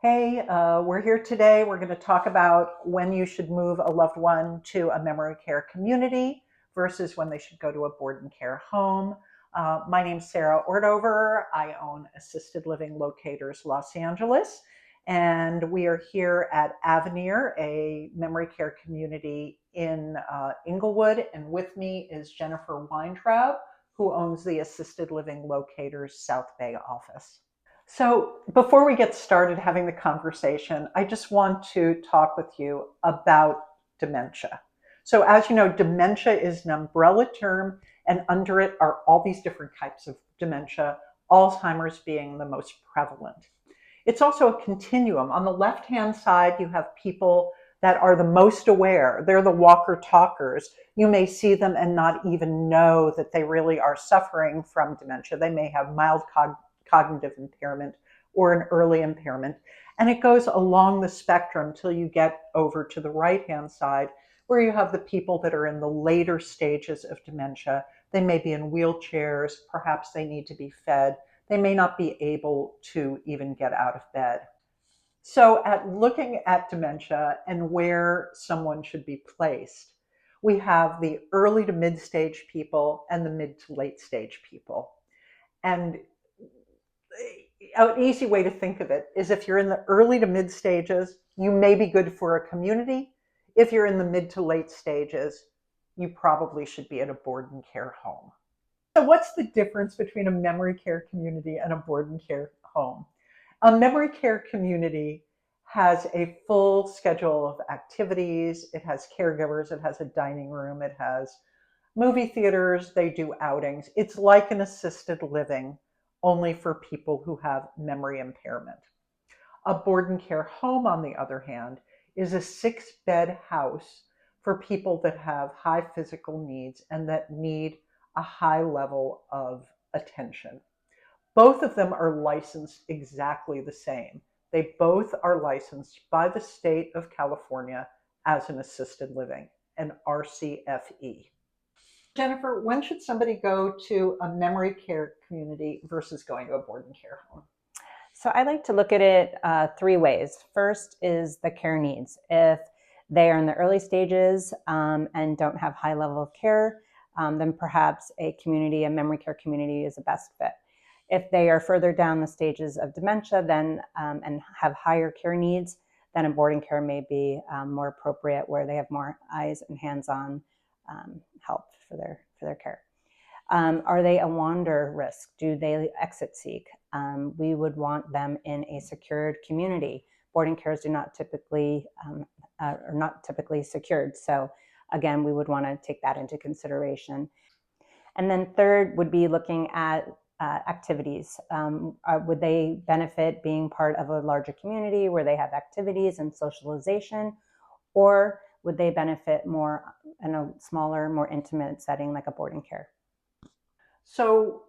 Hey, we're here today. We're going to talk about when you should move a loved one to a memory care community versus when they should go to a board and care home. My name's Sarah Ordover. I own Assisted Living Locators Los Angeles, and we are here at Avenir, a memory care community in Inglewood. And with me is Jennifer Weintraub, who owns the Assisted Living Locators South Bay office. So, before we get started having the conversation, I just want to talk with you about dementia. So, as you know, dementia is an umbrella term, and under it are all these different types of dementia, Alzheimer's being the most prevalent. It's also a continuum. On the left hand side, you have people that are the most aware. They're the walker talkers. You may see them and not even know that they really are suffering from dementia. They may have mild cognitive impairment or an early impairment. And it goes along the spectrum till you get over to the right-hand side, where you have the people that are in the later stages of dementia. They may be in wheelchairs, perhaps they need to be fed. They may not be able to even get out of bed. So, at looking at dementia and where someone should be placed, we have the early to mid stage people and the mid to late stage people. And an easy way to think of it is if you're in the early to mid stages, you may be good for a community. If you're in the mid to late stages, you probably should be at a board and care home. So, what's the difference between a memory care community and a board and care home? A memory care community has a full schedule of activities. It has caregivers, it has a dining room, it has movie theaters, they do outings. It's like an assisted living, only for people who have memory impairment. A board and care home, on the other hand, is a 6-bed house for people that have high physical needs and that need a high level of attention. Both of them are licensed exactly the same. They both are licensed by the state of California as an assisted living, an RCFE. Jennifer, when should somebody go to a memory care community versus going to a board and care home? So I like to look at it three ways. First is the care needs. If they are in the early stages and don't have high level of care, then perhaps a memory care community is the best fit. If they are further down the stages of dementia then and have higher care needs, then a boarding care may be more appropriate, where they have more eyes and hands-on help for their care. Are they a wander risk? Do they exit seek? We would want them in a secured community. Boarding cares are not typically secured. So again, we would want to take that into consideration. And then third would be looking at activities. Would they benefit being part of a larger community where they have activities and socialization? Or would they benefit more in a smaller, more intimate setting like a boarding care? So,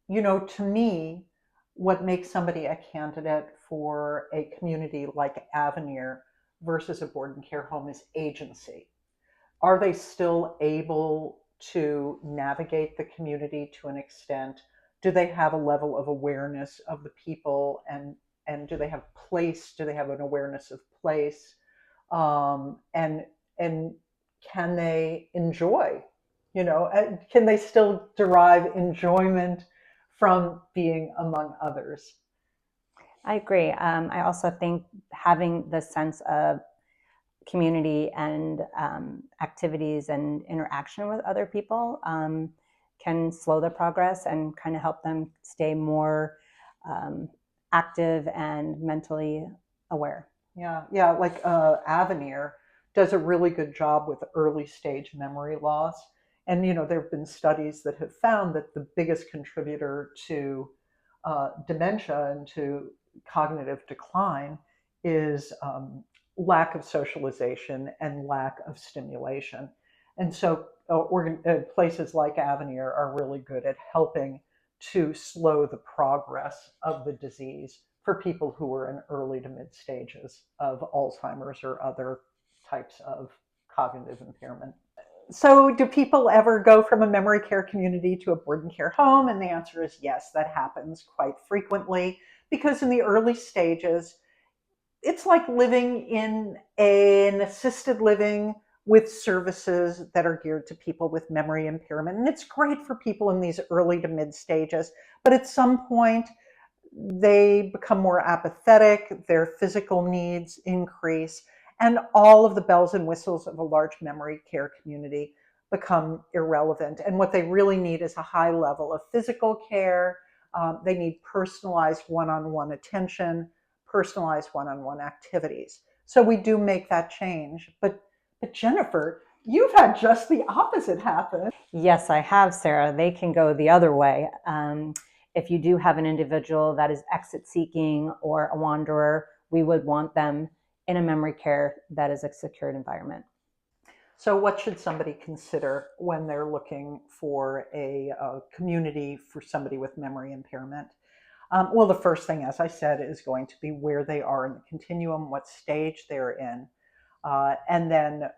to me, what makes somebody a candidate for a community like Avenir versus a board and care home is agency. Are they still able to navigate the community to an extent? Do they have a level of awareness of the people, and do they have place? Do they have an awareness of place? And can they enjoy? Can they still derive enjoyment from being among others? I agree. I also think having the sense of community and activities and interaction with other people can slow the progress and kind of help them stay more active and mentally aware. Yeah, like Avenir does a really good job with early stage memory loss. And there have been studies that have found that the biggest contributor to dementia and to cognitive decline is lack of socialization and lack of stimulation. And so places like Avenir are really good at helping to slow the progress of the disease for people who are in early to mid stages of Alzheimer's or other types of cognitive impairment. So, do people ever go from a memory care community to a board and care home? And the answer is yes, that happens quite frequently, because in the early stages, it's like living in an assisted living with services that are geared to people with memory impairment. And it's great for people in these early to mid stages. But at some point, they become more apathetic, their physical needs increase, and all of the bells and whistles of a large memory care community become irrelevant. And what they really need is a high level of physical care. They need personalized one on one attention, personalized one on one activities. So we do make that change. But Jennifer, you've had just the opposite happen. Yes, I have, Sarah. They can go the other way. If you do have an individual that is exit seeking or a wanderer, we would want them in a memory care that is a secured environment. So, what should somebody consider when they're looking for a community for somebody with memory impairment? Well, the first thing, as I said, is going to be where they are in the continuum, what stage they're in, and then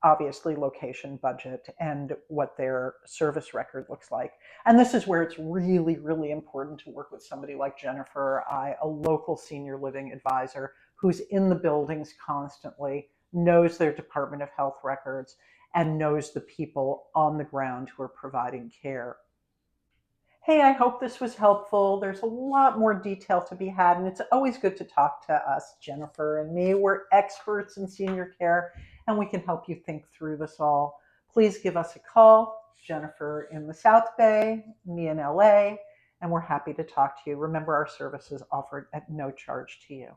obviously location, budget, and what their service record looks like. And this is where it's really, really important to work with somebody like Jennifer or I, a local senior living advisor who's in the buildings constantly, knows their Department of Health records, and knows the people on the ground who are providing care. Hey, I hope this was helpful. There's a lot more detail to be had, and it's always good to talk to us, Jennifer and me. We're experts in senior care, and we can help you think through this all. Please give us a call, Jennifer in the South Bay, me in LA, and we're happy to talk to you. Remember, our service is offered at no charge to you.